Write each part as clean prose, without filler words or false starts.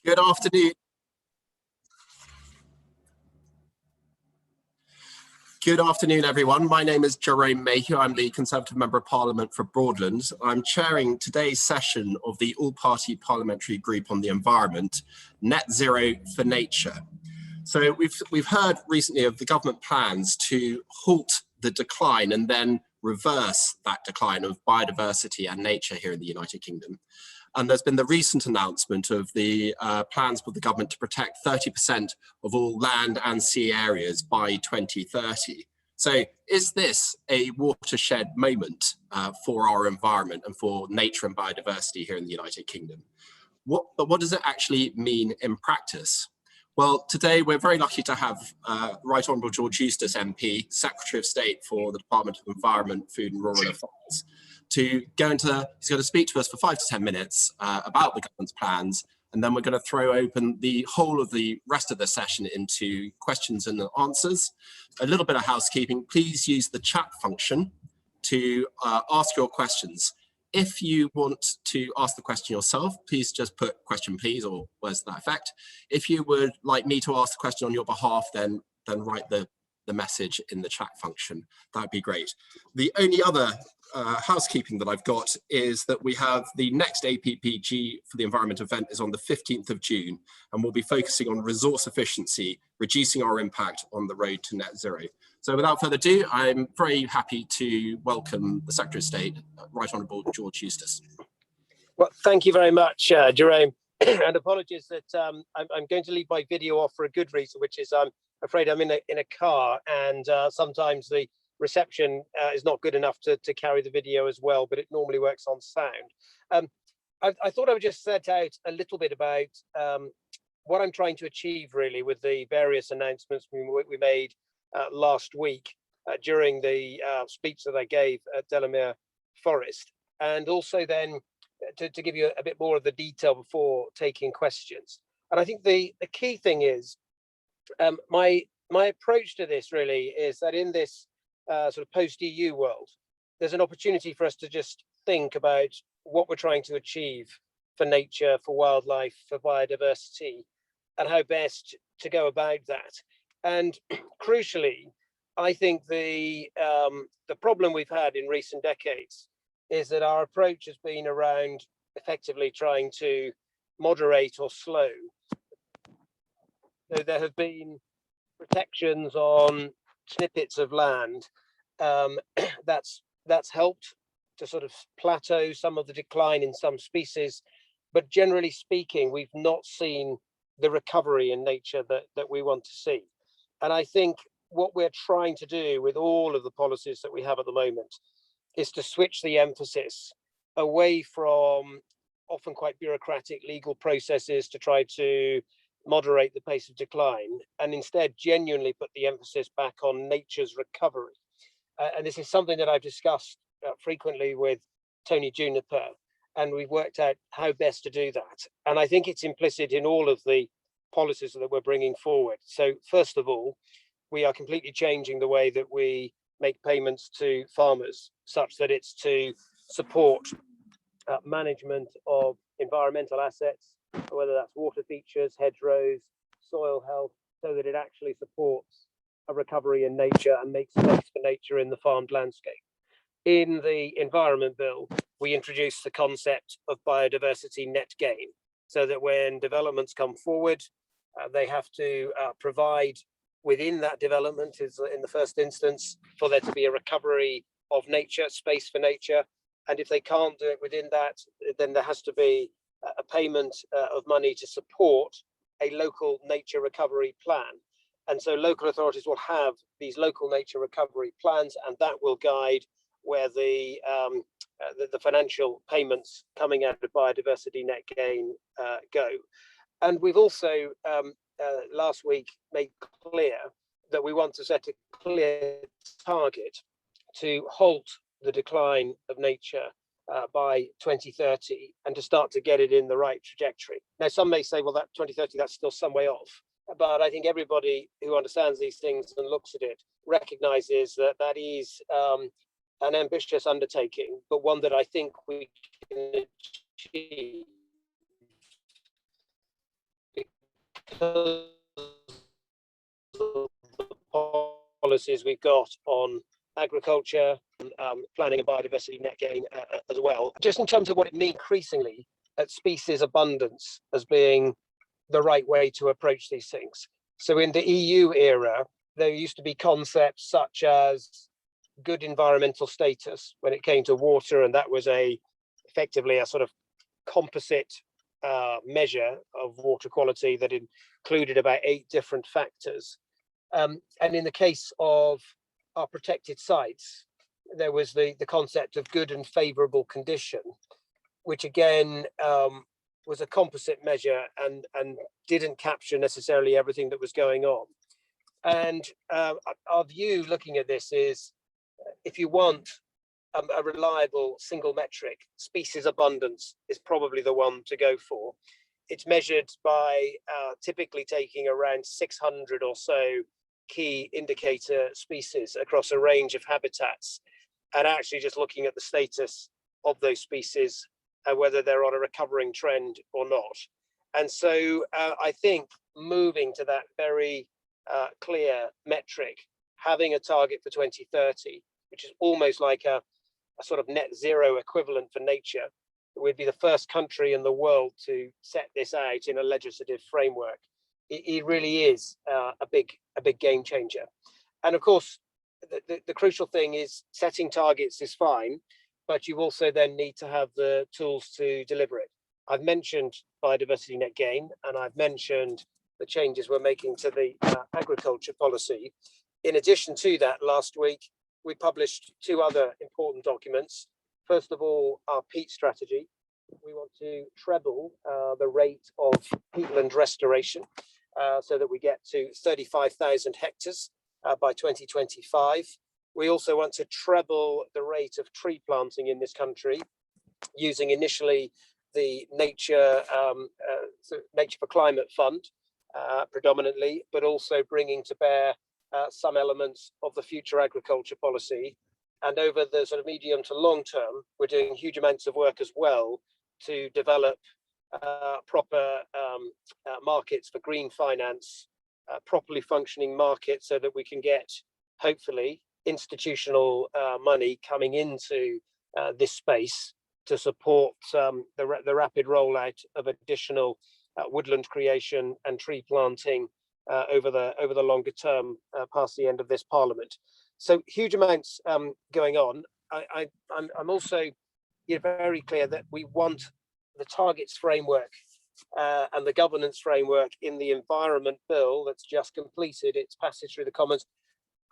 Good afternoon. Good afternoon, everyone. My name is Jerome Mayhew. I'm the Conservative Member of Parliament for Broadlands. I'm chairing today's session of the All-Party Parliamentary Group on the Environment, Net Zero for Nature. So we've heard recently of the government plans to halt the decline and then reverse that decline of biodiversity and nature here in the United Kingdom. And there's been the recent announcement of the plans for the government to protect 30% of all land and sea areas by 2030. So is this a watershed moment for our environment and for nature and biodiversity here in the United Kingdom? But what does it actually mean in practice? Well, today we're very lucky to have Right Hon George Eustice MP, Secretary of State for the Department of Environment, Food and Rural Affairs, he's going to speak to us for 5 to 10 minutes about the government's plans, and then we're going to throw open the whole of the rest of the session into questions and answers. A little bit of housekeeping: please use the chat function to ask your questions. If you want to ask the question yourself, please just put "question please" or words to that effect. If you would like me to ask the question on your behalf, then write the message in the chat function. That would be great. The only other housekeeping that I've got is that we have the next APPG for the environment event is on the 15th of June, and we'll be focusing on resource efficiency, reducing our impact on the road to net zero. So without further ado, I'm very happy to welcome the Secretary of State, Right Honourable George Eustice. Well, thank you very much, Jerome. And apologies that I'm going to leave my video off for a good reason, which is I'm afraid I'm in a car, and sometimes the reception is not good enough to carry the video as well, but it normally works on sound. I thought I would just set out a little bit about what I'm trying to achieve really with the various announcements we made last week during the speech that I gave at Delamere Forest, and also then to give you a bit more of the detail before taking questions. And I think the key thing is my approach to this really is that in this sort of post-EU world, there's an opportunity for us to just think about what we're trying to achieve for nature, for wildlife, for biodiversity, and how best to go about that. And crucially, I think the problem we've had in recent decades is that our approach has been around effectively trying to moderate or slow. So there have been protections on snippets of land that's helped to sort of plateau some of the decline in some species, but generally speaking, we've not seen the recovery in nature that we want to see. And I think what we're trying to do with all of the policies that we have at the moment is to switch the emphasis away from often quite bureaucratic legal processes to try to moderate the pace of decline, and instead genuinely put the emphasis back on nature's recovery. And this is something that I've discussed frequently with Tony Juniper, and we've worked out how best to do that. And I think it's implicit in all of the policies that we're bringing forward. So first of all, we are completely changing the way that we make payments to farmers, such that it's to support management of environmental assets, whether that's water features, hedgerows, soil health, so that it actually supports a recovery in nature and makes space for nature in the farmed landscape. In the Environment Bill, we introduced the concept of biodiversity net gain, so that when developments come forward, they have to provide within that development, is in the first instance, for there to be a recovery of nature, space for nature. And if they can't do it within that, then there has to be a payment of money to support a local nature recovery plan. And so local authorities will have these local nature recovery plans, and that will guide where the financial payments coming out of biodiversity net gain go. And we've also last week made clear that we want to set a clear target to halt the decline of nature by 2030 and to start to get it in the right trajectory. Now, some may say, well, that 2030, that's still some way off. But I think everybody who understands these things and looks at it recognizes that that is an ambitious undertaking, but one that I think we can achieve because of the policies we've got on agriculture, planning and biodiversity net gain as well. Just in terms of what it means increasingly at species abundance as being the right way to approach these things. So in the EU era, there used to be concepts such as good environmental status when it came to water, and that was effectively a sort of composite measure of water quality that included about 8 different factors. And in the case of our protected sites, there was the concept of good and favourable condition, which again was a composite measure and didn't capture necessarily everything that was going on. And our view looking at this is, if you want a reliable single metric, species abundance is probably the one to go for. It's measured by typically taking around 600 or so key indicator species across a range of habitats, and actually just looking at the status of those species and whether they're on a recovering trend or not. And so I think moving to that very clear metric, having a target for 2030, which is almost like a sort of net zero equivalent for nature, we'd be the first country in the world to set this out in a legislative framework. It really is a big game changer. And of course, the crucial thing is setting targets is fine, but you also then need to have the tools to deliver it. I've mentioned biodiversity net gain, and I've mentioned the changes we're making to the agriculture policy. In addition to that, last week, we published 2 other important documents. First of all, our peat strategy. We want to treble the rate of peatland restoration so that we get to 35,000 hectares by 2025. We also want to treble the rate of tree planting in this country, using initially the Nature for Climate Fund predominantly, but also bringing to bear some elements of the future agriculture policy. And over the sort of medium to long term, we're doing huge amounts of work as well to develop proper markets for green finance, properly functioning markets, so that we can get, hopefully, institutional money coming into this space to support the rapid rollout of additional woodland creation and tree planting over the longer term past the end of this Parliament. So huge amounts going on. I'm also very clear that we want the targets framework and the governance framework in the Environment Bill that's just completed its passage through the Commons.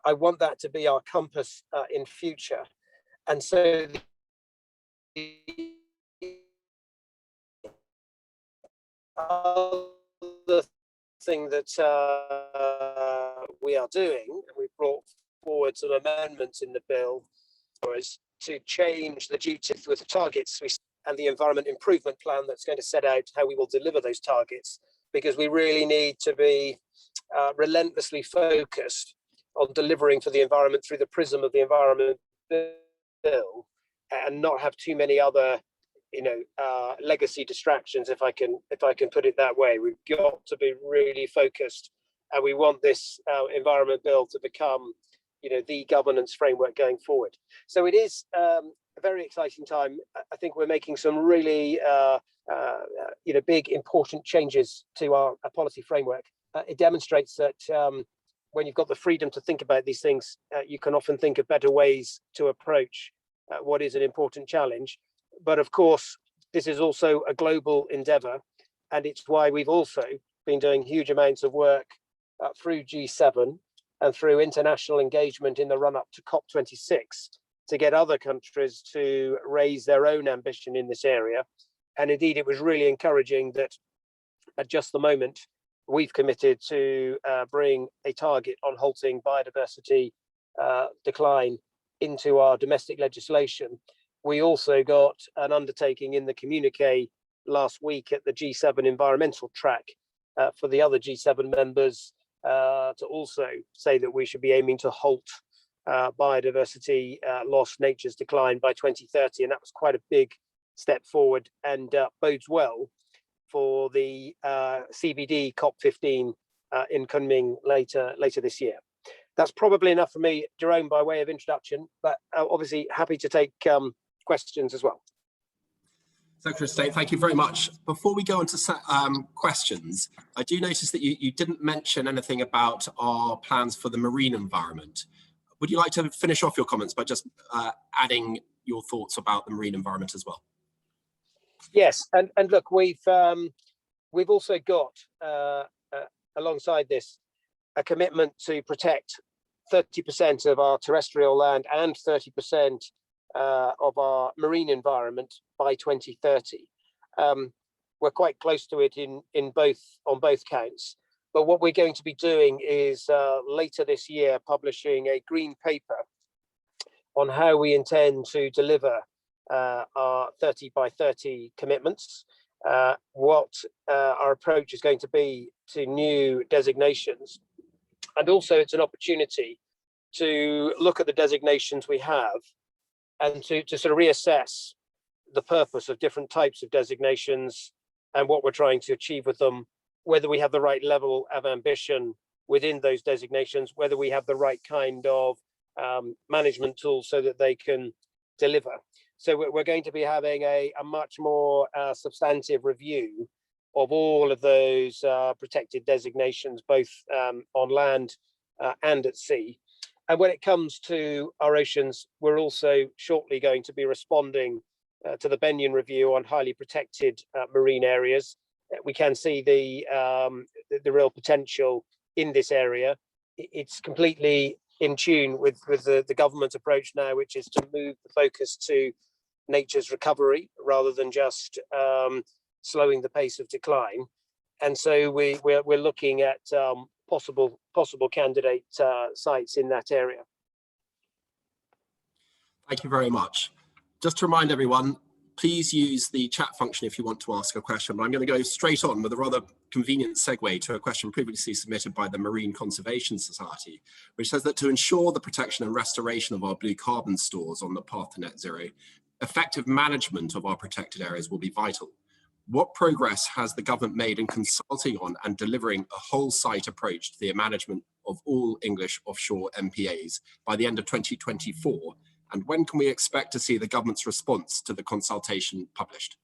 I want that to be our compass in future. And so the other thing that we are doing, and we brought forward some amendments in the bill, was to change the duties with the targets and the environment improvement plan that's going to set out how we will deliver those targets, because we really need to be relentlessly focused on delivering for the environment through the prism of the Environment Bill, and not have too many other legacy distractions, if I can put it that way. We've got to be really focused, and we want this Environment Bill to become the governance framework going forward. So it is a very exciting time. I think we're making some really big important changes to our policy framework. It demonstrates that when you've got the freedom to think about these things, you can often think of better ways to approach what is an important challenge. But of course, this is also a global endeavor, and it's why we've also been doing huge amounts of work through G7 and through international engagement in the run-up to COP26 to get other countries to raise their own ambition in this area. And indeed, it was really encouraging that at just the moment, we've committed to bring a target on halting biodiversity decline into our domestic legislation. We also got an undertaking in the communique last week at the G7 environmental track for the other G7 members to also say that we should be aiming to halt biodiversity loss, nature's decline by 2030. And that was quite a big step forward, and bodes well for the CBD COP15 in Kunming later this year. That's probably enough for me, Jerome, by way of introduction, but obviously happy to take questions as well. Secretary of State, thank you very much. Before we go into questions, I do notice that you didn't mention anything about our plans for the marine environment. Would you like to finish off your comments by just adding your thoughts about the marine environment as well? Yes, and look, we've also got alongside this a commitment to protect 30% of our terrestrial land and 30% of our marine environment by 2030. We're quite close to it on both counts. But what we're going to be doing is later this year publishing a green paper on how we intend to deliver our 30 by 30 commitments, what our approach is going to be to new designations. And also it's an opportunity to look at the designations we have and to sort of reassess the purpose of different types of designations and what we're trying to achieve with them, whether we have the right level of ambition within those designations, whether we have the right kind of management tools so that they can deliver. So we're going to be having a much more substantive review of all of those protected designations, both on land and at sea. And when it comes to our oceans, we're also shortly going to be responding to the Benyon review on highly protected marine areas. We can see the real potential in this area. It's completely in tune with the government approach now, which is to move the focus to nature's recovery rather than just slowing the pace of decline. And so we're looking at possible candidate sites in that area. Thank you very much. Just to remind everyone, please use the chat function if you want to ask a question. But I'm going to go straight on with a rather convenient segue to a question previously submitted by the Marine Conservation Society, which says that to ensure the protection and restoration of our blue carbon stores on the path to net zero, effective management of our protected areas will be vital. What progress has the government made in consulting on and delivering a whole site approach to the management of all English offshore MPAs by the end of 2024? And when can we expect to see the government's response to the consultation published?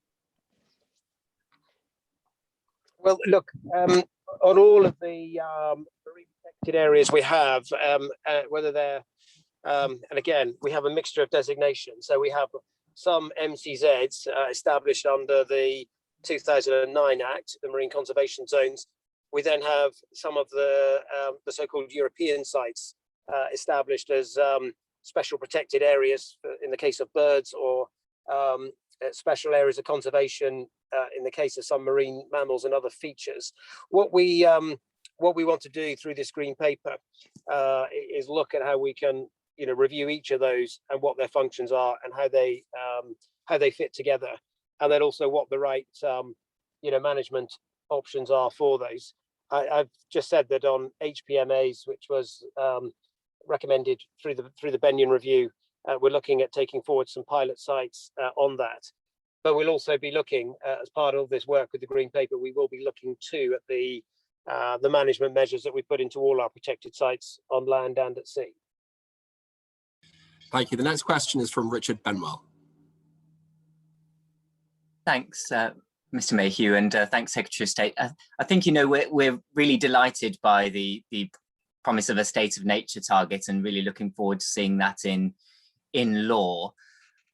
Well, look, on all of the marine protected areas we have, whether they're, and again, we have a mixture of designations. So we have some MCZs established under the 2009 Act, the Marine Conservation Zones. We then have some of the so-called European sites established as special protected areas in the case of birds, or special areas of conservation in the case of some marine mammals and other features. What we want to do through this green paper is look at how we can review each of those and what their functions are and how they fit together, and then also what the right management options are for those. I've just said that on HPMAs, which was recommended through the Benyon review, we're looking at taking forward some pilot sites on that. But we'll also be looking as part of this work with the green paper, we will be looking too at the management measures that we put into all our protected sites on land and at sea. Thank you. The next question is from Richard Benwell. Thanks, Mr. Mayhew, and thanks, Secretary of State. I think we're really delighted by the promise of a state of nature target, and really looking forward to seeing that in law.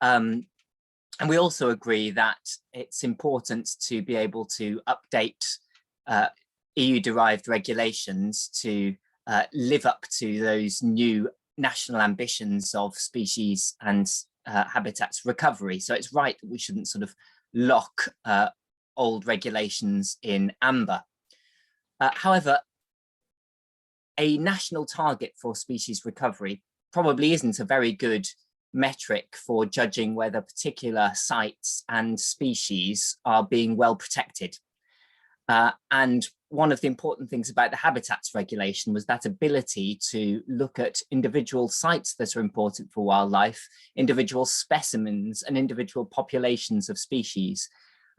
And we also agree that it's important to be able to update EU-derived regulations to live up to those new national ambitions of species and habitats recovery. So it's right that we shouldn't sort of lock old regulations in amber. However, a national target for species recovery probably isn't a very good metric for judging whether particular sites and species are being well protected. And one of the important things about the habitats regulation was that ability to look at individual sites that are important for wildlife, individual specimens and individual populations of species,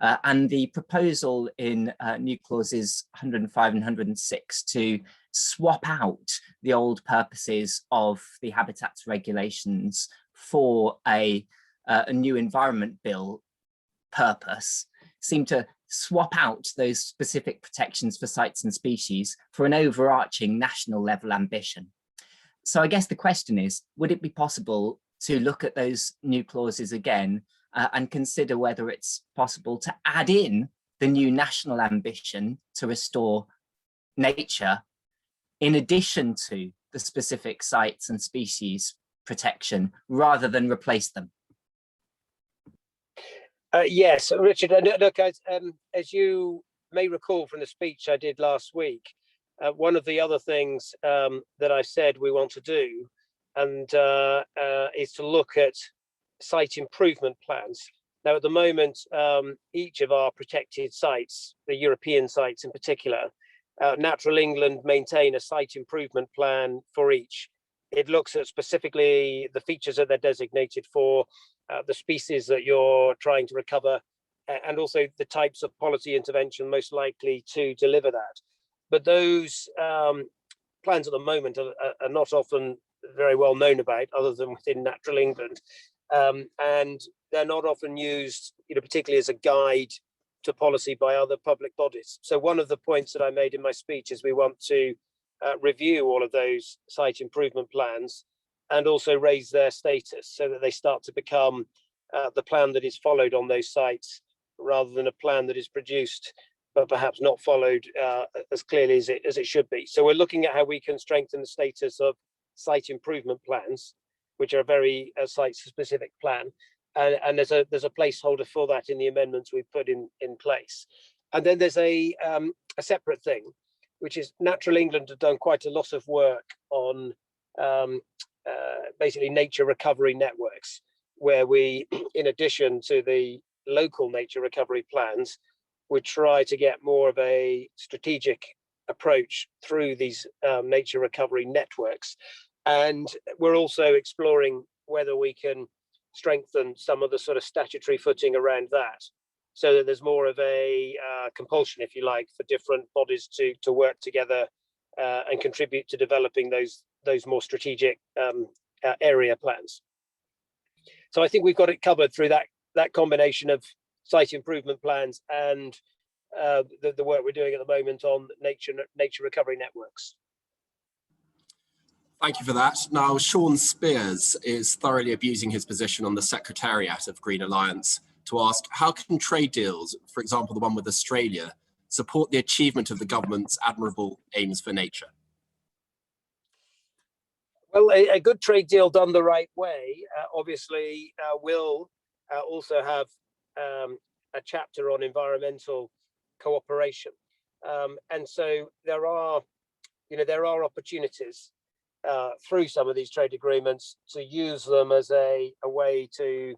And the proposal in new clauses 105 and 106 to swap out the old purposes of the habitats regulations for a new environment bill purpose seem to swap out those specific protections for sites and species for an overarching national level ambition. So I guess the question is, would it be possible to look at those new clauses again and consider whether it's possible to add in the new national ambition to restore nature in addition to the specific sites and species protection, rather than replace them? Yes, Richard, look, as you may recall from the speech I did last week, one of the other things that I said we want to do and is to look at site improvement plans. Now, at the moment, each of our protected sites, the European sites in particular, Natural England maintain a site improvement plan for each. It looks at specifically the features that they're designated for, the species that you're trying to recover, and also the types of policy intervention most likely to deliver that. But those plans at the moment are not often very well known about, other than within Natural England, and they're not often used, particularly as a guide to policy by other public bodies. So one of the points that I made in my speech is we want to review all of those site improvement plans and also raise their status so that they start to become the plan that is followed on those sites, rather than a plan that is produced but perhaps not followed as clearly as it should be. So we're looking at how we can strengthen the status of site improvement plans, which are a very site-specific plan, and there's a placeholder for that in the amendments we've put in place. And then there's a separate thing, which is Natural England have done quite a lot of work on basically nature recovery networks, where we, in addition to the local nature recovery plans, would try to get more of a strategic approach through these nature recovery networks. And we're also exploring whether we can strengthen some of the sort of statutory footing around that, so that there's more of a compulsion, if you like, for different bodies to work together and contribute to developing those more strategic area plans. So I think we've got it covered through that combination of site improvement plans and the work we're doing at the moment on nature recovery networks. Thank you for that. Now, Sean Spears is thoroughly abusing his position on the Secretariat of Green Alliance to ask, how can trade deals, for example, the one with Australia, support the achievement of the government's admirable aims for nature? Well, a good trade deal done the right way, obviously, will also have a chapter on environmental cooperation, and so there are opportunities through some of these trade agreements to use them as a way to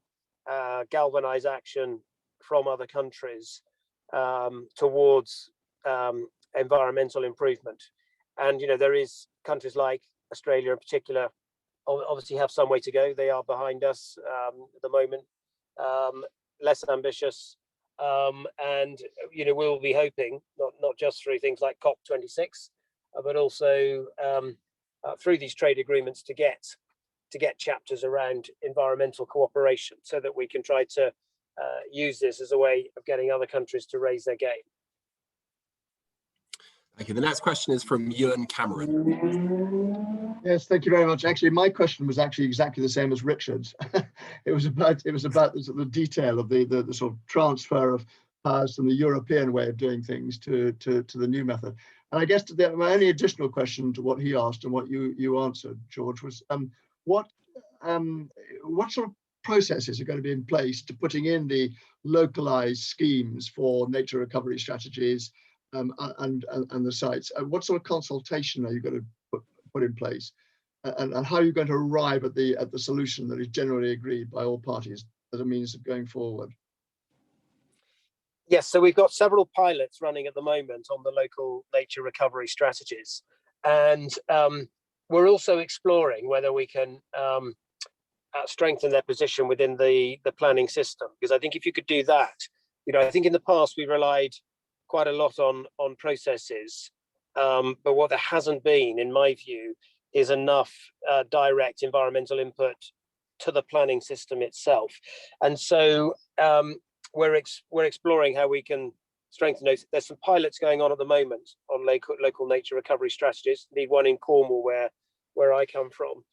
galvanize action from other countries towards environmental improvement. And there is countries like Australia in particular obviously have some way to go. They are behind us at the moment, less ambitious, and we'll be hoping not just through things like COP26, but also through these trade agreements to get chapters around environmental cooperation, so that we can try to use this as a way of getting other countries to raise their game. Thank you. The next question is from Ewan Cameron. Yes, thank you very much. Actually, my question was actually exactly the same as Richard's. it was about the sort of detail of the sort of transfer of powers from the European way of doing things to the new method. And I guess my only additional question to what he asked and what you answered, George, was what sort of processes are going to be in place to putting in the localized schemes for nature recovery strategies and the sites? What sort of consultation are you going to put in place, and how are you going to arrive at the solution that is generally agreed by all parties as a means of going forward? Yes, so we've got several pilots running at the moment on the local nature recovery strategies, and we're also exploring whether we can strengthen their position within the planning system, because I think if you could do that, I think in the past we relied quite a lot on processes, but what there hasn't been, in my view, is enough direct environmental input to the planning system itself. And so we're exploring how we can strengthen those. There's some pilots going on at the moment on local nature recovery strategies. Need one in Cornwall, where I come from.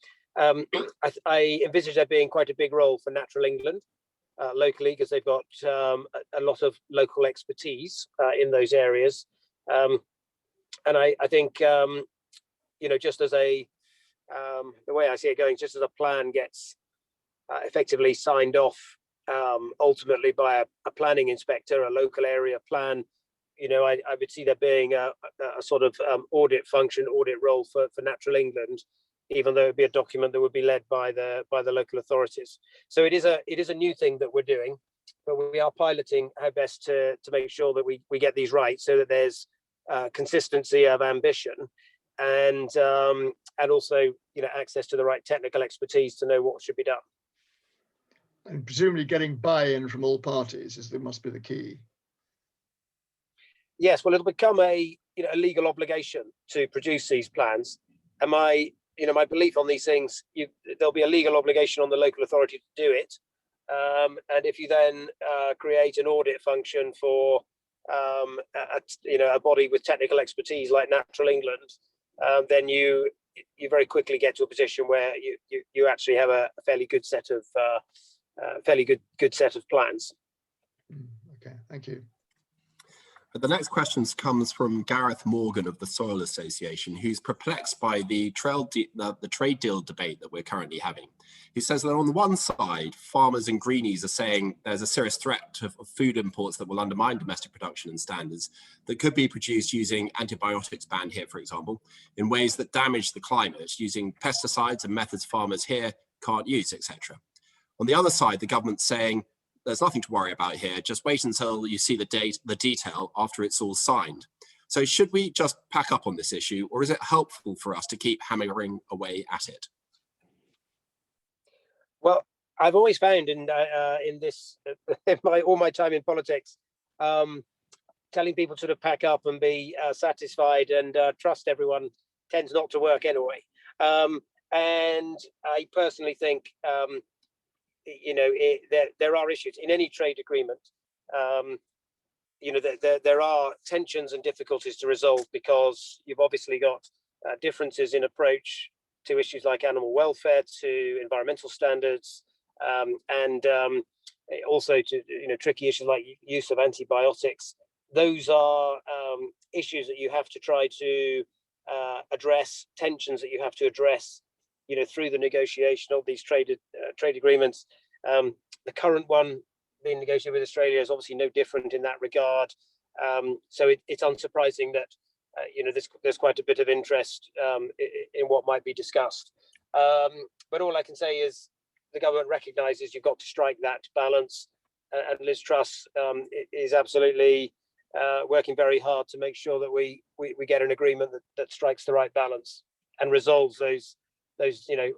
I envisage there being quite a big role for Natural England locally, because they've got a lot of local expertise in those areas. And I think, just as the way I see it going, just as a plan gets effectively signed off ultimately by a planning inspector, a local area plan, I would see there being a sort of audit role for Natural England, even though it would be a document that would be led by the local authorities. So it is a new thing that we're doing, but we are piloting how best to make sure that we get these right, so that there's consistency of ambition, and also access to the right technical expertise to know what should be done. And presumably getting buy-in from all parties must be the key. Yes, well, it'll become a legal obligation to produce these plans, and my belief on these things, there'll be a legal obligation on the local authority to do it, and if you then create an audit function for a body with technical expertise like Natural England, then you very quickly get to a position where you actually have a fairly good set of plans. Okay, thank you. The next question comes from Gareth Morgan of the Soil Association, who's perplexed by the trade deal debate that we're currently having. He says that on the one side, farmers and greenies are saying there's a serious threat of food imports that will undermine domestic production and standards that could be produced using antibiotics banned here, for example, in ways that damage the climate, using pesticides and methods farmers here can't use, etc. On the other side, the government's saying there's nothing to worry about here. Just wait until you see the detail after it's all signed. So should we just pack up on this issue, or is it helpful for us to keep hammering away at it? Well, I've always found in all my time in politics, telling people to sort of pack up and be satisfied and trust everyone tends not to work anyway. And I personally think there are issues in any trade agreement. There are tensions and difficulties to resolve, because you've obviously got differences in approach to issues like animal welfare, to environmental standards, and also to tricky issues like use of antibiotics. Those are issues that you have to try to address, tensions that you have to address through the negotiation of these trade agreements. The current one being negotiated with Australia is obviously no different in that regard. So it's unsurprising that there's quite a bit of interest in what might be discussed. But all I can say is the government recognises you've got to strike that balance, and Liz Truss is absolutely working very hard to make sure that we get an agreement that strikes the right balance and resolves those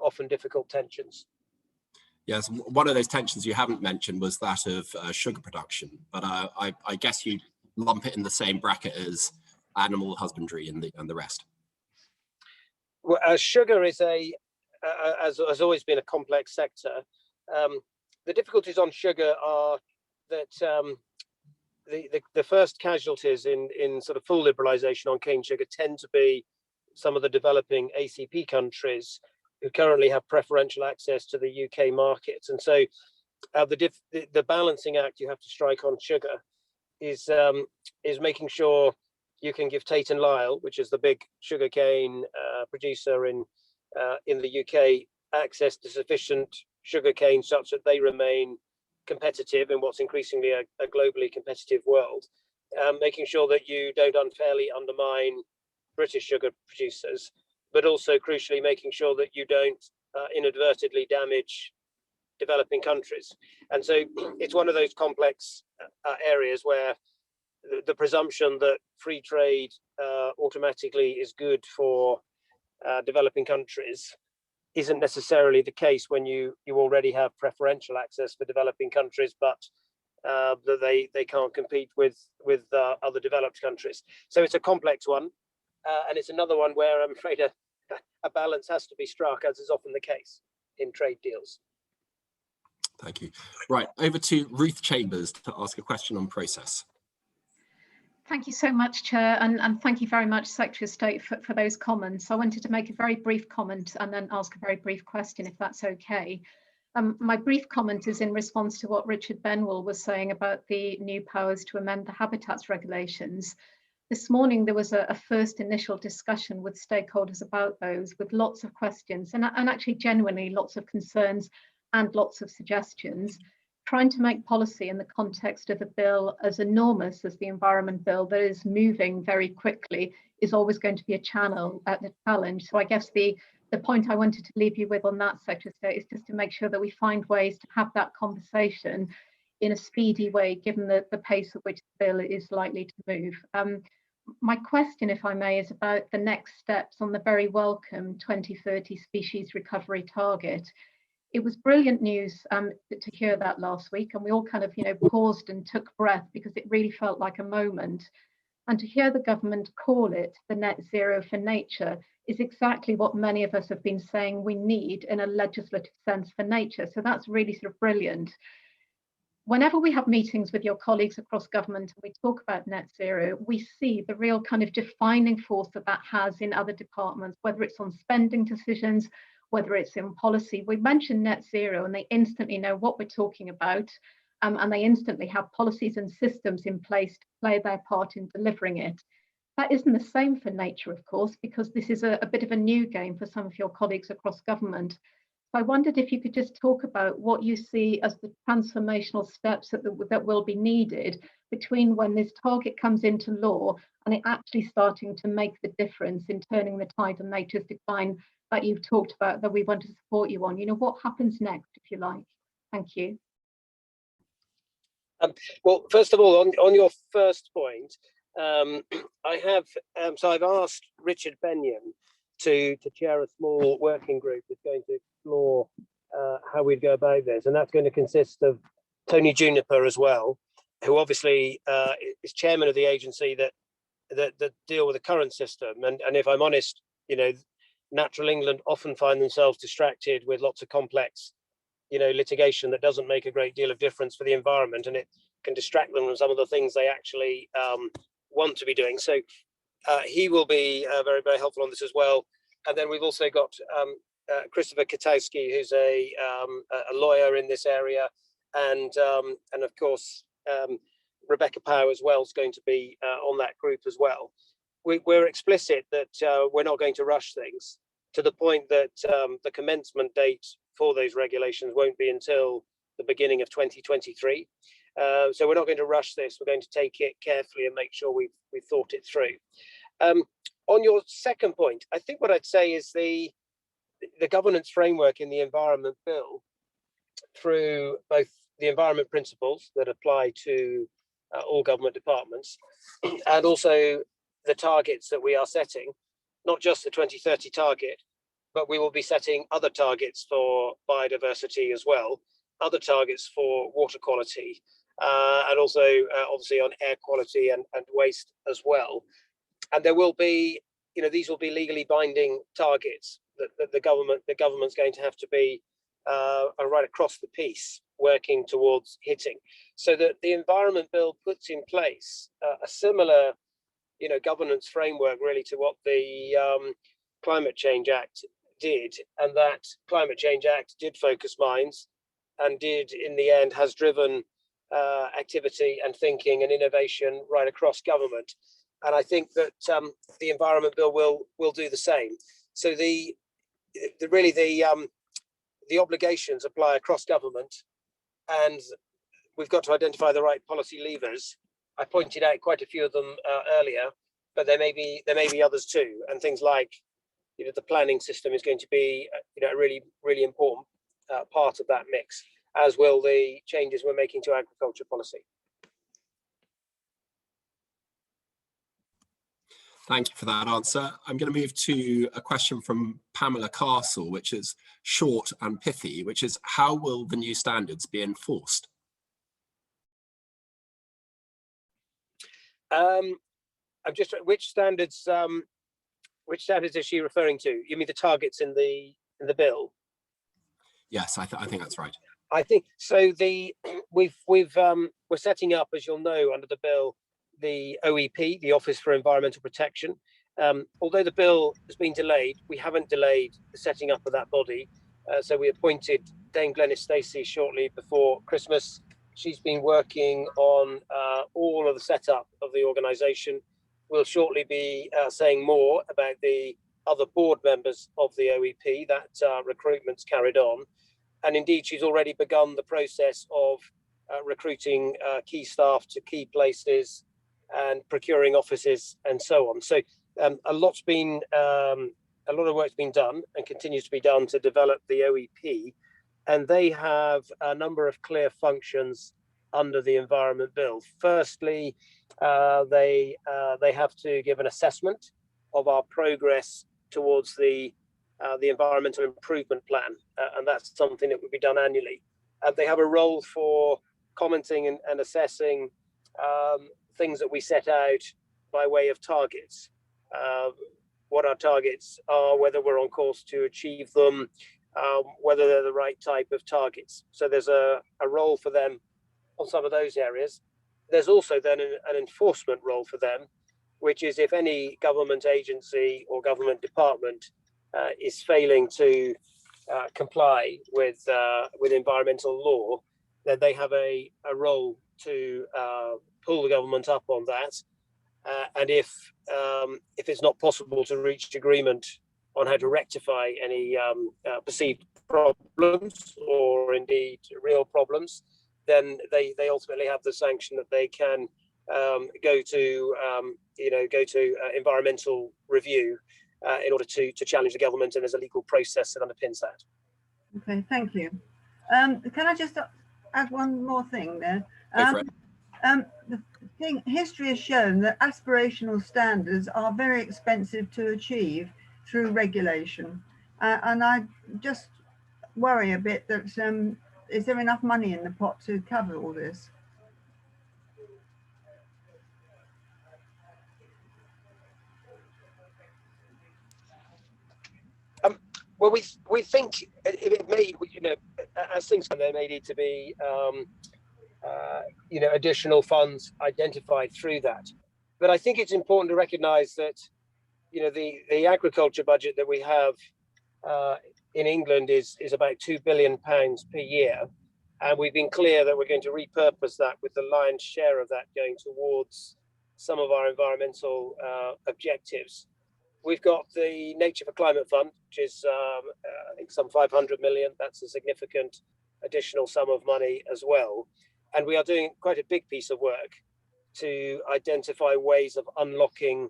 often difficult tensions. Yes, one of those tensions you haven't mentioned was that of sugar production, but I guess you lump it in the same bracket as animal husbandry and the rest. Well, sugar is has always been a complex sector. The difficulties on sugar are that the first casualties in sort of full liberalisation on cane sugar tend to be some of the developing ACP countries who currently have preferential access to the UK markets. And so the balancing act you have to strike on sugar is making sure you can give Tate and Lyle, which is the big sugarcane producer in the UK, access to sufficient sugarcane such that they remain competitive in what's increasingly a globally competitive world, making sure that you don't unfairly undermine British sugar producers, but also crucially making sure that you don't inadvertently damage developing countries. And so it's one of those complex areas where the presumption that free trade automatically is good for developing countries isn't necessarily the case when you already have preferential access for developing countries, but that they can't compete with other developed countries. So it's a complex one, and it's another one where I'm afraid a balance has to be struck, as is often the case in trade deals. Thank you. Right, over to Ruth Chambers to ask a question on process. Thank you so much, Chair, and thank you very much, Secretary of State, for those comments. I wanted to make a very brief comment and then ask a very brief question, if that's okay. My brief comment is in response to what Richard Benwell was saying about the new powers to amend the habitats regulations. This morning, there was a first initial discussion with stakeholders about those, with lots of questions and actually genuinely lots of concerns and lots of suggestions. Trying to make policy in the context of a bill as enormous as the Environment Bill that is moving very quickly is always going to be a challenge. So I guess the point I wanted to leave you with on that, Secretary of State, is just to make sure that we find ways to have that conversation in a speedy way, given the pace at which the bill is likely to move. My question, if I may, is about the next steps on the very welcome 2030 species recovery target. It was brilliant news to hear that last week, and we all kind of, paused and took breath because it really felt like a moment. And to hear the government call it the net zero for nature is exactly what many of us have been saying we need in a legislative sense for nature. So that's really sort of brilliant. Whenever we have meetings with your colleagues across government and we talk about net zero, we see the real kind of defining force that has in other departments, whether it's on spending decisions, whether it's in policy. We mention net zero and they instantly know what we're talking about, and they instantly have policies and systems in place to play their part in delivering it. That isn't the same for nature, of course, because this is a bit of a new game for some of your colleagues across government. So I wondered if you could just talk about what you see as the transformational steps that will be needed between when this target comes into law and it actually starting to make the difference in turning the tide of nature's decline that you've talked about, that we want to support you on. What happens next, if you like? Thank you. Well, first of all, on your first point, I've asked Richard Benyon to chair a small working group that's going to explore how we'd go about this, and that's going to consist of Tony Juniper as well, who obviously is chairman of the agency that deal with the current system. And if I'm honest, Natural England often find themselves distracted with lots of complex, litigation that doesn't make a great deal of difference for the environment, and it can distract them from some of the things they actually want to be doing. So he will be very, very helpful on this as well. And then we've also got Christopher Katowski, who's a lawyer in this area, and of course Rebecca Power as well is going to be on that group as well. We're explicit that we're not going to rush things to the point that the commencement date for those regulations won't be until the beginning of 2023. So we're not going to rush this. We're going to take it carefully and make sure we've thought it through. On your second point, I think what I'd say is the governance framework in the Environment Bill, through both the environment principles that apply to all government departments, and also the targets that we are setting, not just the 2030 target, but we will be setting other targets for biodiversity as well, other targets for water quality, and also obviously on air quality and waste as well. And there will be, these will be legally binding targets that the government's going to have to be right across the piece working towards hitting, so that the Environment Bill puts in place a similar governance framework really to what the Climate Change Act did, and that Climate Change Act did focus minds and did in the end has driven activity and thinking and innovation right across government. And I think that the Environment Bill will do the same. So the obligations apply across government, and we've got to identify the right policy levers. I pointed out quite a few of them earlier, but there may be others too. And things like, the planning system is going to be, a really, really important part of that mix, as will the changes we're making to agriculture policy. Thank you for that answer. I'm going to move to a question from Pamela Castle, which is short and pithy, which is, how will the new standards be enforced? I'm just which standards is she referring to? You mean the targets in the bill? Yes, I think that's right. I think so. We're setting up, as you'll know, under the bill, the OEP, the Office for Environmental Protection. Although the bill has been delayed, we haven't delayed the setting up of that body. So we appointed Dame Glenys Stacey shortly before Christmas. She's been working on all of the setup of the organisation. We'll shortly be saying more about the other board members of the OEP. That recruitment's carried on. And indeed, she's already begun the process of recruiting key staff to key places and procuring offices and so on. So a lot of work's been done and continues to be done to develop the OEP. And they have a number of clear functions under the Environment Bill. Firstly, they have to give an assessment of our progress towards the environmental improvement plan, and that's something that would be done annually. They have a role for commenting and assessing things that we set out by way of targets, what our targets are, whether we're on course to achieve them, whether they're the right type of targets. So there's a role for them on some of those areas. There's also then an enforcement role for them, which is if any government agency or government department is failing to comply with environmental law, then they have a role to pull the government up on that. And if it's not possible to reach agreement on how to rectify any perceived problems or indeed real problems, then they ultimately have the sanction that they can go to environmental review in order to challenge the government, and there's a legal process that underpins that. Okay, thank you. Can I just add one more thing there? History has shown that aspirational standards are very expensive to achieve through regulation, and I just worry a bit that is there enough money in the pot to cover all this? Well, we think it may, as things stand, there may need to be, additional funds identified through that. But I think it's important to recognise that, the agriculture budget that we have in England is about £2 billion per year, and we've been clear that we're going to repurpose that, with the lion's share of that going towards some of our environmental objectives. We've got the Nature for Climate Fund, which is, I think, some 500 million. That's a significant additional sum of money as well. And we are doing quite a big piece of work to identify ways of unlocking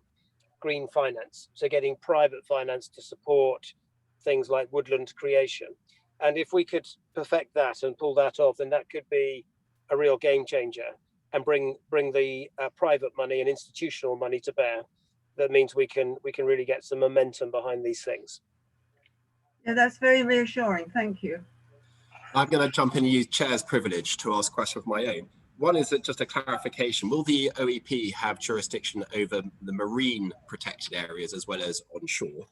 green finance. So getting private finance to support things like woodland creation. And if we could perfect that and pull that off, then that could be a real game changer and bring the private money and institutional money to bear. That means we can really get some momentum behind these things. Yeah, that's very reassuring. Thank you. I'm going to jump in and use chair's privilege to ask a question of my own. One is that just a clarification. Will the OEP have jurisdiction over the marine protected areas as well as onshore?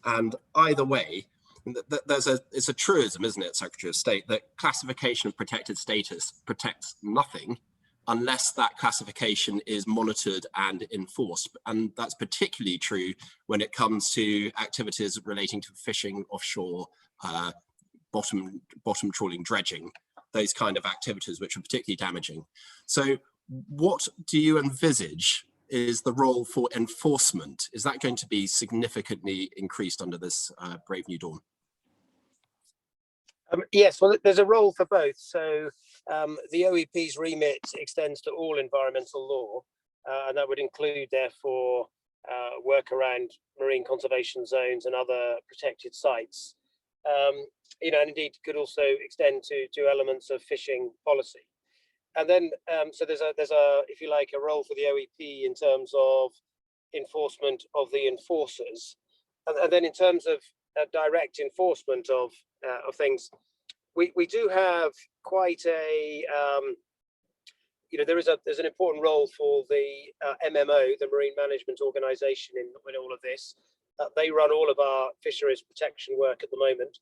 And either way, it's a truism, isn't it, Secretary of State, that classification of protected status protects nothing unless that classification is monitored and enforced. And that's particularly true when it comes to activities relating to fishing offshore, bottom trawling, dredging, those kind of activities which are particularly damaging. So what do you envisage is the role for enforcement? Is that going to be significantly increased under this Brave New Dawn? Yes, well, there's a role for both. So the OEP's remit extends to all environmental law, and that would include, therefore, work around marine conservation zones and other protected sites. And indeed could also extend to elements of fishing policy. And then, so there's a, if you like, a role for the OEP in terms of enforcement of the enforcers. And then in terms of direct enforcement of things, we do have quite a there's an important role for the MMO, the Marine Management Organisation, in all of this. They run all of our fisheries protection work at the moment.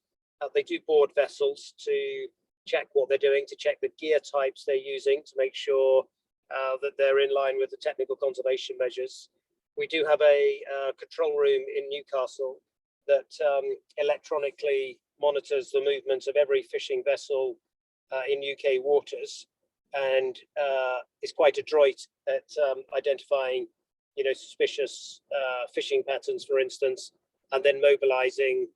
They do board vessels to check what they're doing, to check the gear types they're using, to make sure that they're in line with the technical conservation measures. We do have a control room in Newcastle that electronically monitors the movements of every fishing vessel in UK waters, and is quite adroit at identifying, suspicious fishing patterns, for instance, and then mobilizing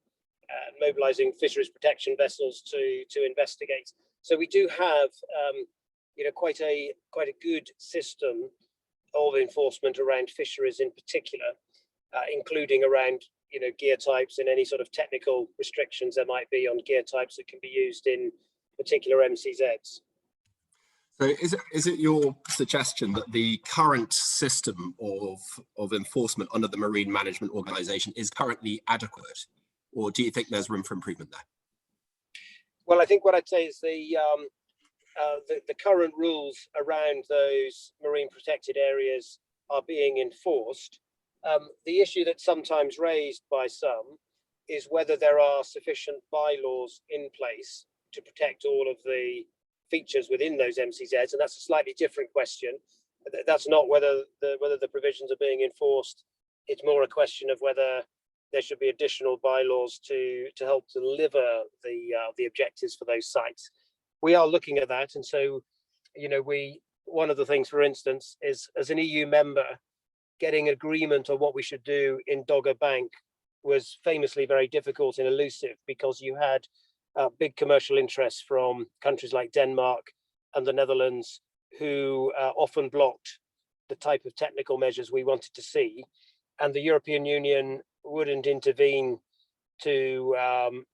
fisheries protection vessels to investigate. So we do have, quite a good system of enforcement around fisheries in particular, including around gear types and any sort of technical restrictions there might be on gear types that can be used in particular MCZs. So is it your suggestion that the current system of enforcement under the Marine Management Organisation is currently adequate, or do you think there's room for improvement there? Well, I think what I'd say is the current rules around those marine protected areas are being enforced. The issue that's sometimes raised by some is whether there are sufficient bylaws in place to protect all of the features within those MCZs, and that's a slightly different question. That's not whether the provisions are being enforced. It's more a question of whether there should be additional bylaws to help deliver the objectives for those sites. We are looking at that, and so one of the things, for instance, is as an EU member, getting agreement on what we should do in Dogger Bank was famously very difficult and elusive, because you had big commercial interests from countries like Denmark and the Netherlands, who often blocked the type of technical measures we wanted to see, and the European Union wouldn't intervene to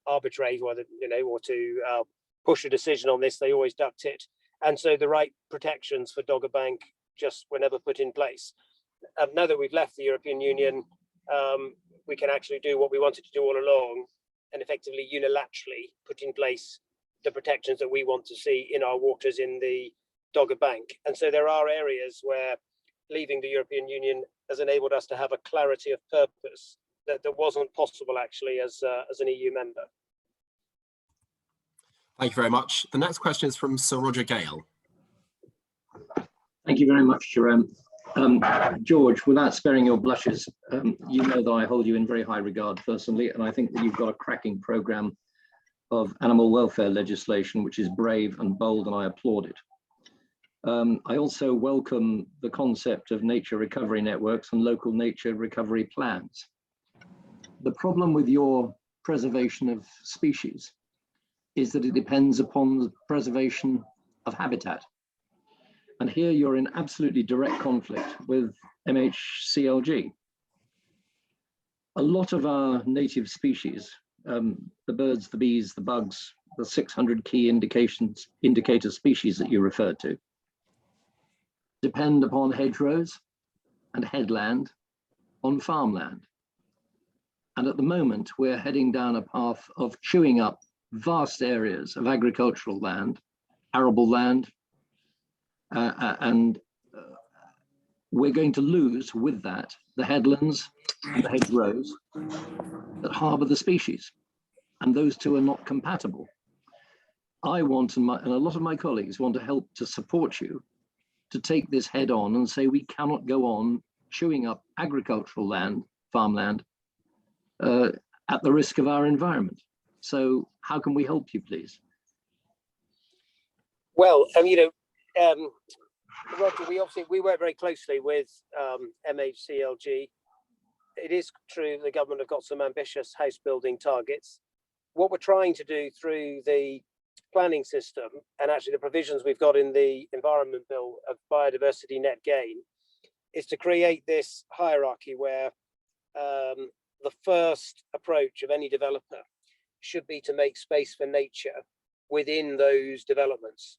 arbitrate or to push a decision on this. They always ducked it, and so the right protections for Dogger Bank just were never put in place. Now that we've left the European Union, we can actually do what we wanted to do all along, and effectively unilaterally put in place the protections that we want to see in our waters in the Dogger Bank. And so there are areas where leaving the European Union has enabled us to have a clarity of purpose that wasn't possible actually as an EU member. Thank you very much. The next question is from Sir Roger Gale. Thank you very much, Jerome. George, without sparing your blushes, you know that I hold you in very high regard personally, and I think that you've got a cracking programme of animal welfare legislation, which is brave and bold, and I applaud it. I also welcome the concept of nature recovery networks and local nature recovery plans. The problem with your preservation of species is that it depends upon the preservation of habitat. And here you're in absolutely direct conflict with MHCLG. A lot of our native species, the birds, the bees, the bugs, the 600 key indicator species that you referred to, depend upon hedgerows and headland on farmland. And at the moment, we're heading down a path of chewing up vast areas of agricultural land, arable land, and we're going to lose with that the headlands and the hedgerows that harbour the species, and those two are not compatible. I want, and a lot of my colleagues want to help to support you to take this head on and say we cannot go on chewing up agricultural land, farmland, at the risk of our environment. So how can we help you, please? Well, Roger, we work very closely with MHCLG. It is true the government have got some ambitious house building targets. What we're trying to do through the planning system, and actually the provisions we've got in the Environment Bill of biodiversity net gain, is to create this hierarchy where the first approach of any developer should be to make space for nature within those developments.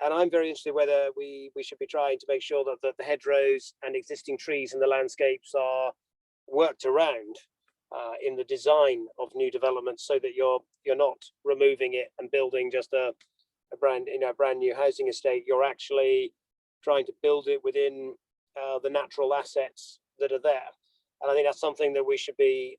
And I'm very interested whether we should be trying to make sure that the hedgerows and existing trees in the landscapes are worked around in the design of new developments, so that you're not removing it and building just a brand new housing estate. You're actually trying to build it within the natural assets that are there. And I think that's something that we should be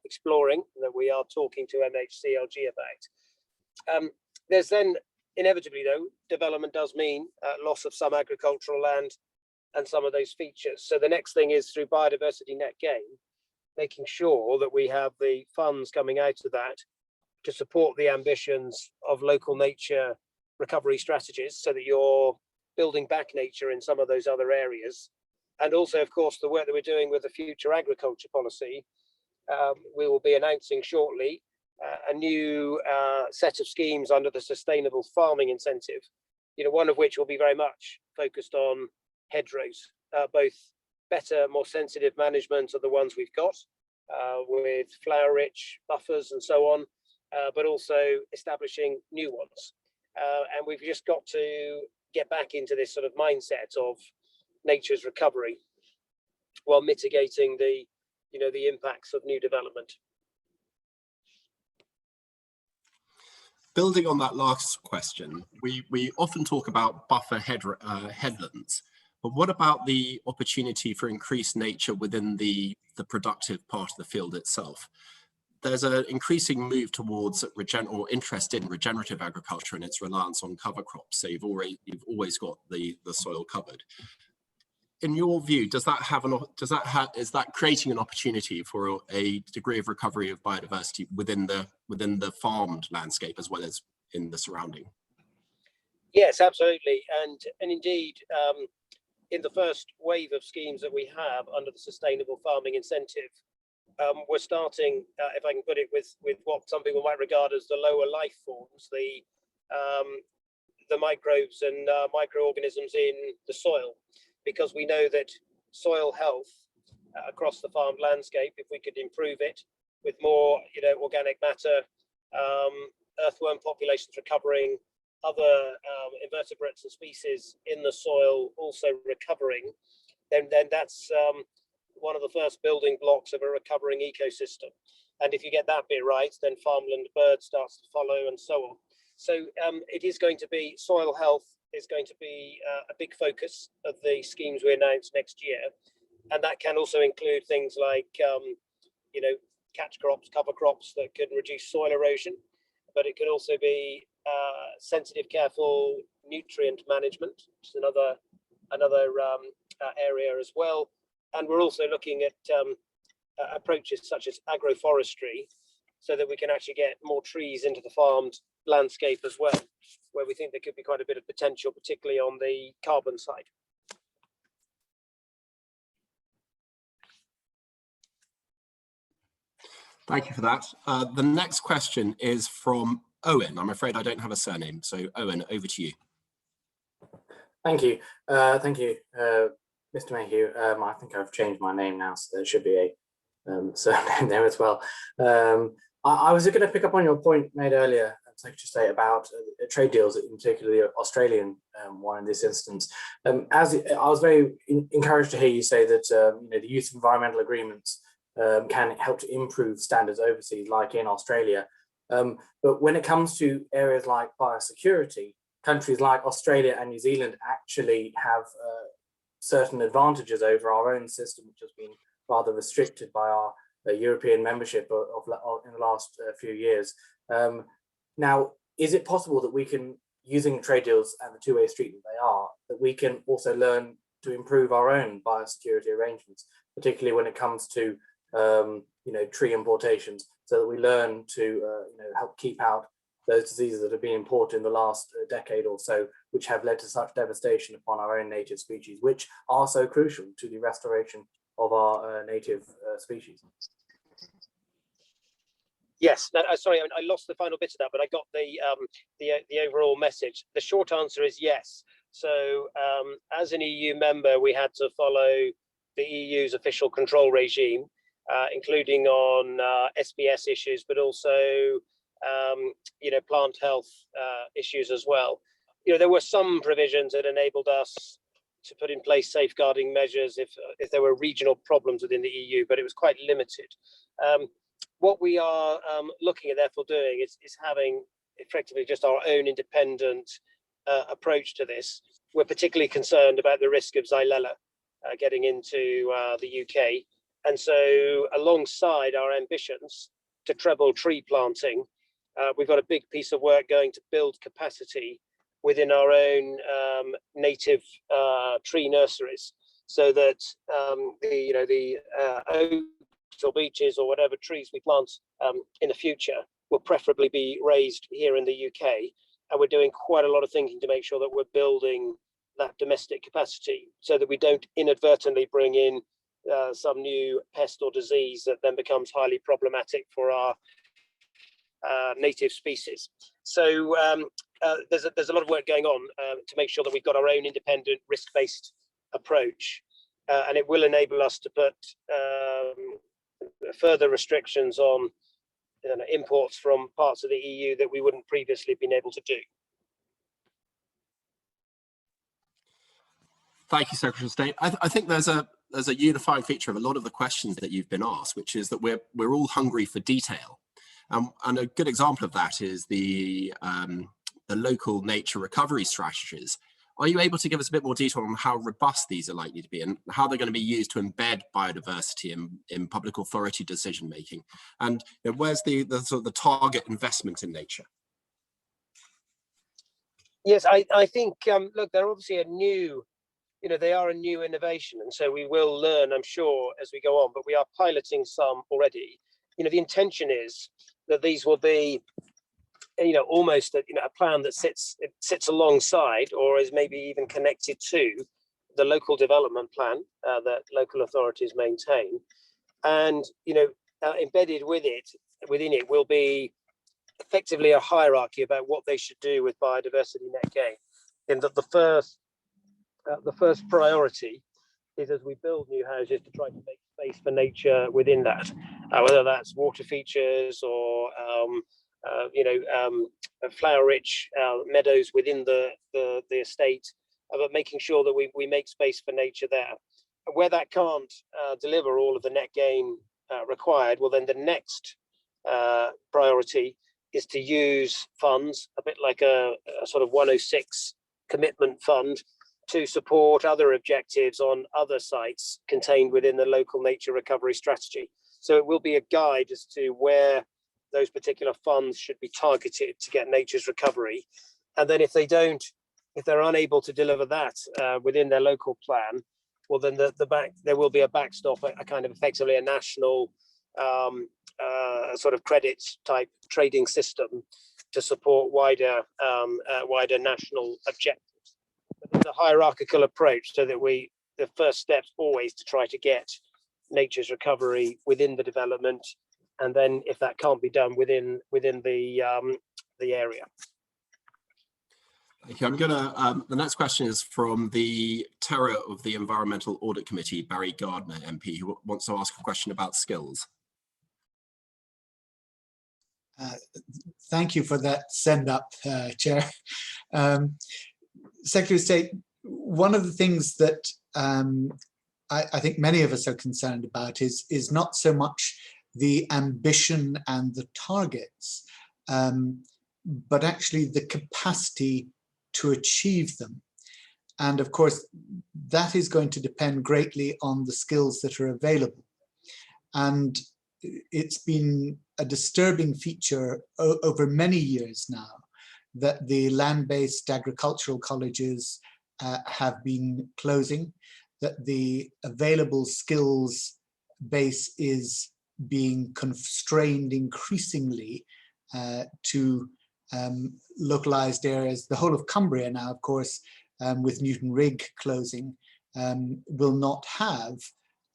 exploring, that we are talking to MHCLG about. There's then inevitably, though, development does mean loss of some agricultural land and some of those features. So the next thing is through biodiversity net gain, making sure that we have the funds coming out of that to support the ambitions of local nature recovery strategies, so that you're building back nature in some of those other areas. And also, of course, the work that we're doing with the future agriculture policy, we will be announcing shortly a new set of schemes under the sustainable farming incentive, one of which will be very much focused on hedgerows, both better, more sensitive management of the ones we've got with flower-rich buffers and so on, but also establishing new ones. And we've just got to get back into this sort of mindset of nature's recovery while mitigating the impacts of new development. Building on that last question, we often talk about buffer headlands, but what about the opportunity for increased nature within the productive part of the field itself? There's an increasing move towards or interest in regenerative agriculture and its reliance on cover crops. So you've always got the soil covered. In your view, is that creating an opportunity for a degree of recovery of biodiversity within the farmed landscape as well as in the surrounding? Yes, absolutely, and indeed, in the first wave of schemes that we have under the sustainable farming incentive, we're starting, if I can put it, with what some people might regard as the lower life forms, the microbes and microorganisms in the soil, because we know that soil health across the farmed landscape, if we could improve it with more organic matter, earthworm populations recovering, other invertebrates and species in the soil also recovering, then that's one of the first building blocks of a recovering ecosystem. And if you get that bit right, then farmland bird starts to follow and so on. So it is going to be, soil health is going to be a big focus of the schemes we announce next year. And that can also include things like, catch crops, cover crops that can reduce soil erosion, but it could also be sensitive, careful nutrient management, which is another area as well. And we're also looking at approaches such as agroforestry, so that we can actually get more trees into the farmed landscape as well, where we think there could be quite a bit of potential, particularly on the carbon side. Thank you for that. The next question is from Owen. I'm afraid I don't have a surname, so Owen, over to you. Thank you. Mr. Mayhew. I think I've changed my name now, so there should be a surname there as well. I was going to pick up on your point made earlier, Secretary of State, about trade deals, in particular the Australian one in this instance. As I was very encouraged to hear you say that the use of environmental agreements can help to improve standards overseas, like in Australia. But when it comes to areas like biosecurity, countries like Australia and New Zealand actually have certain advantages over our own system, which has been rather restricted by our European membership in the last few years. Now, is it possible that we can, using trade deals and the two-way street that they are, that we can also learn to improve our own biosecurity arrangements, particularly when it comes to tree importations, so that we learn to help keep out those diseases that have been imported in the last decade or so, which have led to such devastation upon our own native species, which are so crucial to the restoration of our native species? Yes, sorry, I lost the final bit of that, but I got the overall message. The short answer is yes. So as an EU member, we had to follow the EU's official control regime, including on SPS issues, but also plant health issues as well. There were some provisions that enabled us to put in place safeguarding measures if there were regional problems within the EU, but it was quite limited. What we are looking at, therefore, doing is having effectively just our own independent approach to this. We're particularly concerned about the risk of Xylella getting into the UK. And so alongside our ambitions to treble tree planting, we've got a big piece of work going to build capacity within our own native tree nurseries, so that the oaks or beeches or whatever trees we plant in the future will preferably be raised here in the UK. And we're doing quite a lot of thinking to make sure that we're building that domestic capacity so that we don't inadvertently bring in some new pest or disease that then becomes highly problematic for our native species. So there's a lot of work going on to make sure that we've got our own independent risk-based approach, and it will enable us to put further restrictions on imports from parts of the EU that we wouldn't previously been able to do. Thank you, Secretary of State. I think there's a unifying feature of a lot of the questions that you've been asked, which is that we're all hungry for detail. And a good example of that is the local nature recovery strategies. Are you able to give us a bit more detail on how robust these are likely to be and how they're going to be used to embed biodiversity in public authority decision making? And where's the sort of the target investment in nature? Yes, I think look, they're obviously a new, they are a new innovation, and so we will learn, I'm sure, as we go on. But we are piloting some already. The intention is that these will be, almost a plan that sits alongside, or is maybe even connected to, the local development plan that local authorities maintain, and embedded within it will be effectively a hierarchy about what they should do with biodiversity net gain. And that the first priority is, as we build new houses, to try to make space for nature within that, whether that's water features or flower-rich meadows within the estate, but making sure that we make space for nature there. Where that can't deliver all of the net gain required, well, then the next priority is to use funds, a bit like a sort of 106 commitment fund, to support other objectives on other sites contained within the local nature recovery strategy. So it will be a guide as to where those particular funds should be targeted to get nature's recovery. And then if they're unable to deliver that within their local plan, well, then there will be a backstop, a kind of effectively a national sort of credits type trading system to support wider national objectives. But it's a hierarchical approach, so that the first step's always to try to get nature's recovery within the development, and then if that can't be done within the area. Thank you. I'm gonna, the next question is from the Terror of the Environmental Audit Committee, Barry Gardner MP, who wants to ask a question about skills. Thank you for that send up, Chair. Secretary of State, one of the things that I think many of us are concerned about is not so much the ambition and the targets, but actually the capacity to achieve them. And of course, that is going to depend greatly on the skills that are available. And it's been a disturbing feature over many years now that the land-based agricultural colleges have been closing, that the available skills base is being constrained increasingly to localized areas. The whole of Cumbria now, of course, with Newton Rig closing, will not have,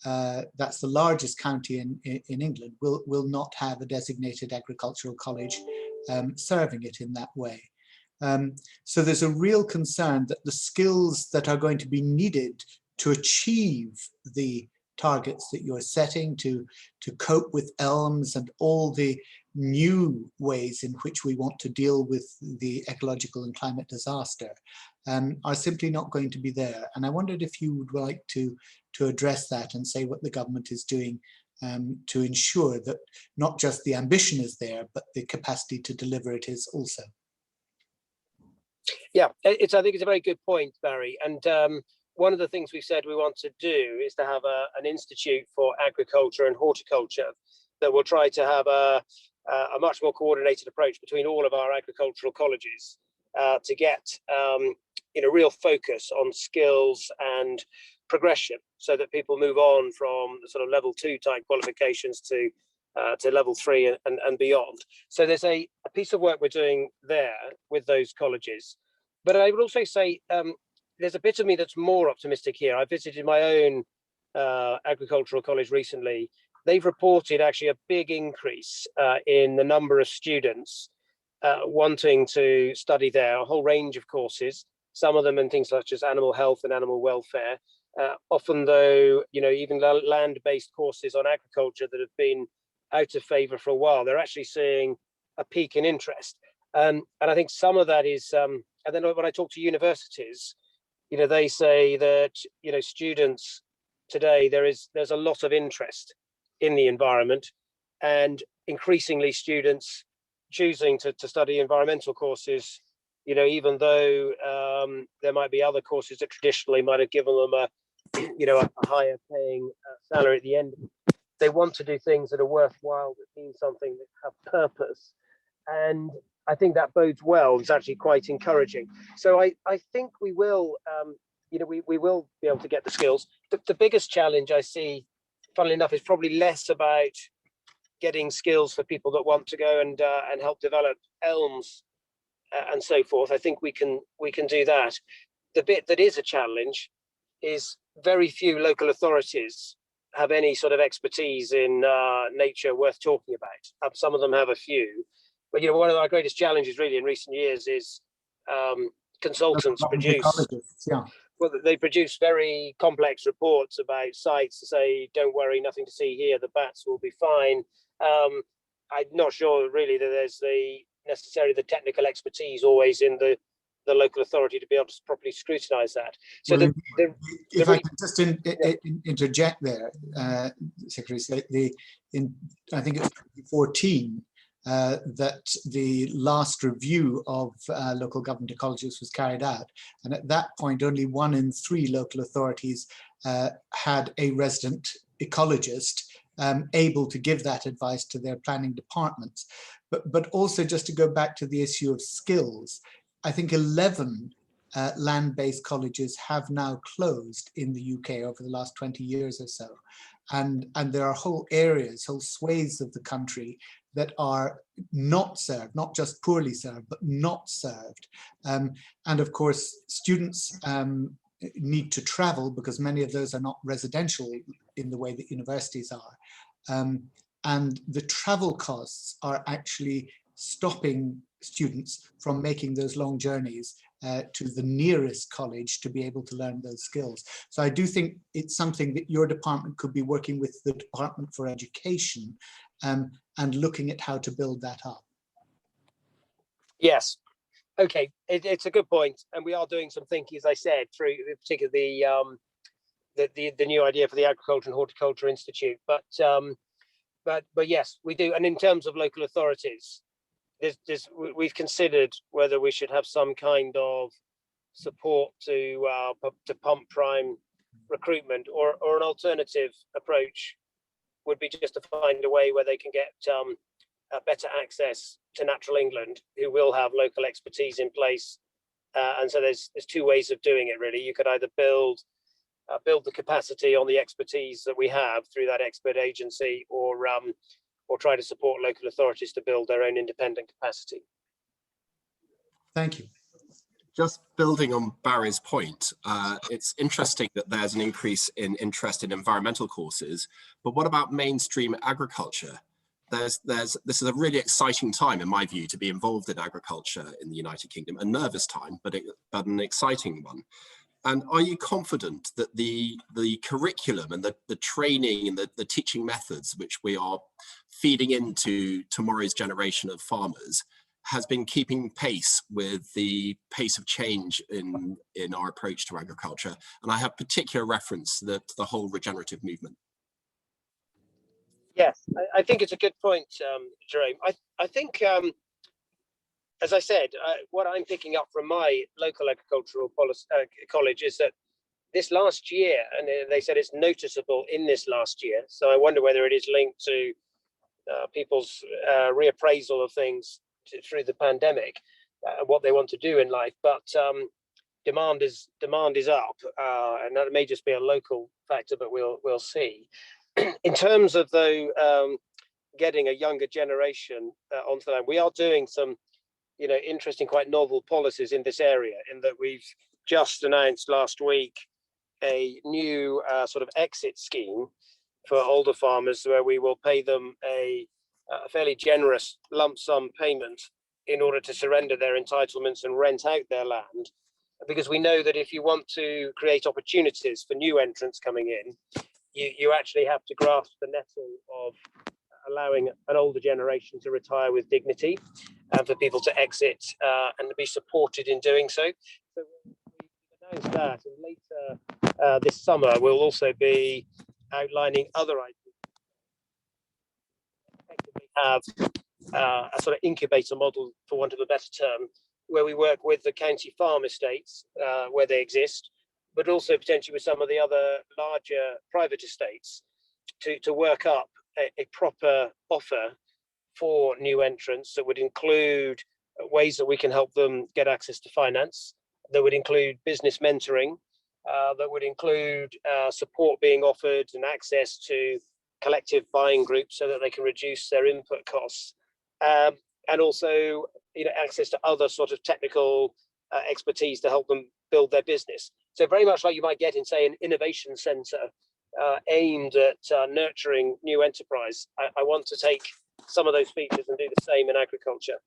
that's the largest county in England, will not have a designated agricultural college serving it in that way. So there's a real concern that the skills that are going to be needed to achieve the targets that you're setting, to cope with elms and all the new ways in which we want to deal with the ecological and climate disaster, are simply not going to be there. And I wondered if you would like to address that and say what the government is doing to ensure that not just the ambition is there, but the capacity to deliver it is also. Yeah, I think it's a very good point, Barry. And one of the things we said we want to do is to have an institute for agriculture and horticulture that will try to have a much more coordinated approach between all of our agricultural colleges to get real focus on skills and progression, so that people move on from the sort of level 2 type qualifications to level 3 and beyond. So there's a piece of work we're doing there with those colleges. But I would also say there's a bit of me that's more optimistic here. I visited my own agricultural college recently. They've reported actually a big increase in the number of students wanting to study there, a whole range of courses, some of them in things such as animal health and animal welfare. Often though, even land-based courses on agriculture that have been out of favor for a while, they're actually seeing a peak in interest. And I think some of that is, and then when I talk to universities, they say that, students today, there's a lot of interest in the environment, and increasingly students choosing to study environmental courses, even though there might be other courses that traditionally might have given them a higher paying salary at the end. They want to do things that are worthwhile, that mean something, that have purpose. And I think that bodes well. It's actually quite encouraging. So I think we will, we will be able to get the skills. The biggest challenge I see, funnily enough, is probably less about getting skills for people that want to go and help develop elms and so forth. I think we can do that. The bit that is a challenge is very few local authorities have any sort of expertise in nature worth talking about. Some of them have a few, but one of our greatest challenges really in recent years is consultants produce. Yeah. Well, they produce very complex reports about sites to say, don't worry, nothing to see here, the bats will be fine. I'm not sure really that there's necessarily the technical expertise always in the local authority to be able to properly scrutinise that. So well, if I can just interject there, Secretary, I think it was 2014 that the last review of local government ecologists was carried out, and at that point only 1 in 3 local authorities had a resident ecologist able to give that advice to their planning departments. But also, just to go back to the issue of skills, I think 11 land-based colleges have now closed in the UK over the last 20 years or so. And there are whole areas, whole swathes of the country that are not served, not just poorly served, but not served. And of course, students need to travel because many of those are not residential in the way that universities are. And the travel costs are actually stopping students from making those long journeys to the nearest college to be able to learn those skills. So I do think it's something that your department could be working with the Department for Education and looking at how to build that up. Yes. Okay, it's a good point, and we are doing some thinking, as I said, through particularly the new idea for the Agriculture and Horticulture Institute. But yes, we do. And in terms of local authorities, we've considered whether we should have some kind of support to pump prime recruitment, or an alternative approach would be just to find a way where they can get better access to Natural England, who will have local expertise in place. And so there's 2 ways of doing it really. You could either build the capacity on the expertise that we have through that expert agency, or try to support local authorities to build their own independent capacity. Thank you. Just building on Barry's point, it's interesting that there's an increase in interest in environmental courses, but what about mainstream agriculture? This is a really exciting time, in my view, to be involved in agriculture in the United Kingdom. A nervous time, but an exciting one. And are you confident that the curriculum and the training and the teaching methods which we are feeding into tomorrow's generation of farmers has been keeping pace with the pace of change in our approach to agriculture? And I have particular reference to the whole regenerative movement. Yes, I think it's a good point, Jerome. I think as I said, what I'm picking up from my local agricultural college is that this last year, and they said it's noticeable in this last year, so I wonder whether it is linked to people's reappraisal of things through the pandemic, what they want to do in life, but demand is up, and that may just be a local factor, but we'll see. In terms of though getting a younger generation onto the land, we are doing some interesting, quite novel policies in this area, in that we've just announced last week a new sort of exit scheme for older farmers, where we will pay them a fairly generous lump sum payment in order to surrender their entitlements and rent out their land, because we know that if you want to create opportunities for new entrants coming in, you actually have to grasp the nettle of allowing an older generation to retire with dignity, and for people to exit and to be supported in doing so. So we've announced that, and later this summer we'll also be outlining other ideas. Effectively have a sort of incubator model, for want of a better term, where we work with the county farm estates where they exist, but also potentially with some of the other larger private estates to work up a proper offer for new entrants that would include ways that we can help them get access to finance, that would include business mentoring, that would include support being offered and access to collective buying groups so that they can reduce their input costs, and also access to other sort of technical expertise to help them build their business. So very much like you might get in, say, an innovation centre aimed at nurturing new enterprise. I want to take some of those features and do the same in agriculture.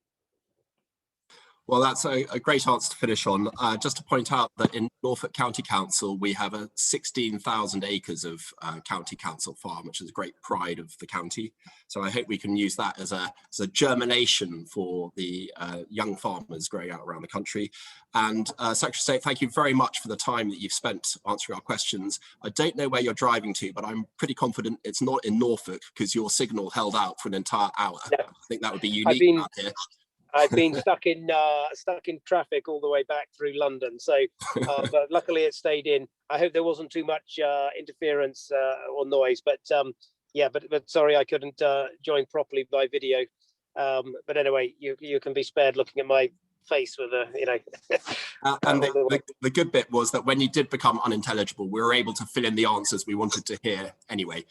Well, that's a great answer to finish on. Just to point out that in Norfolk County Council, we have 16,000 acres of county council farm, which is a great pride of the county. So I hope we can use that as a germination for the young farmers growing out around the country. And Secretary of State, thank you very much for the time that you've spent answering our questions. I don't know where you're driving to, but I'm pretty confident it's not in Norfolk, because your signal held out for an entire hour. No. I think that would be unique out here. I've been stuck in traffic all the way back through London, so but luckily it stayed in. I hope there wasn't too much interference or noise, but yeah, but sorry I couldn't join properly by video. But anyway, you can be spared looking at my face with a and the good bit was that when you did become unintelligible, we were able to fill in the answers we wanted to hear anyway.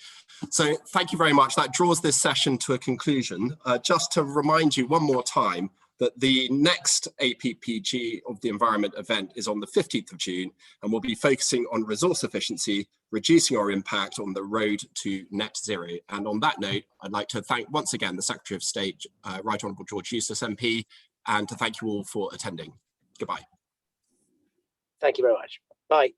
So thank you very much. That draws this session to a conclusion. Just to remind you one more time that the next APPG of the Environment event is on the 15th of June, and we'll be focusing on resource efficiency, reducing our impact on the road to net zero. And on that note, I'd like to thank once again the Secretary of State, Right Honourable George Eustice MP, and to thank you all for attending. Goodbye. Thank you very much. Bye.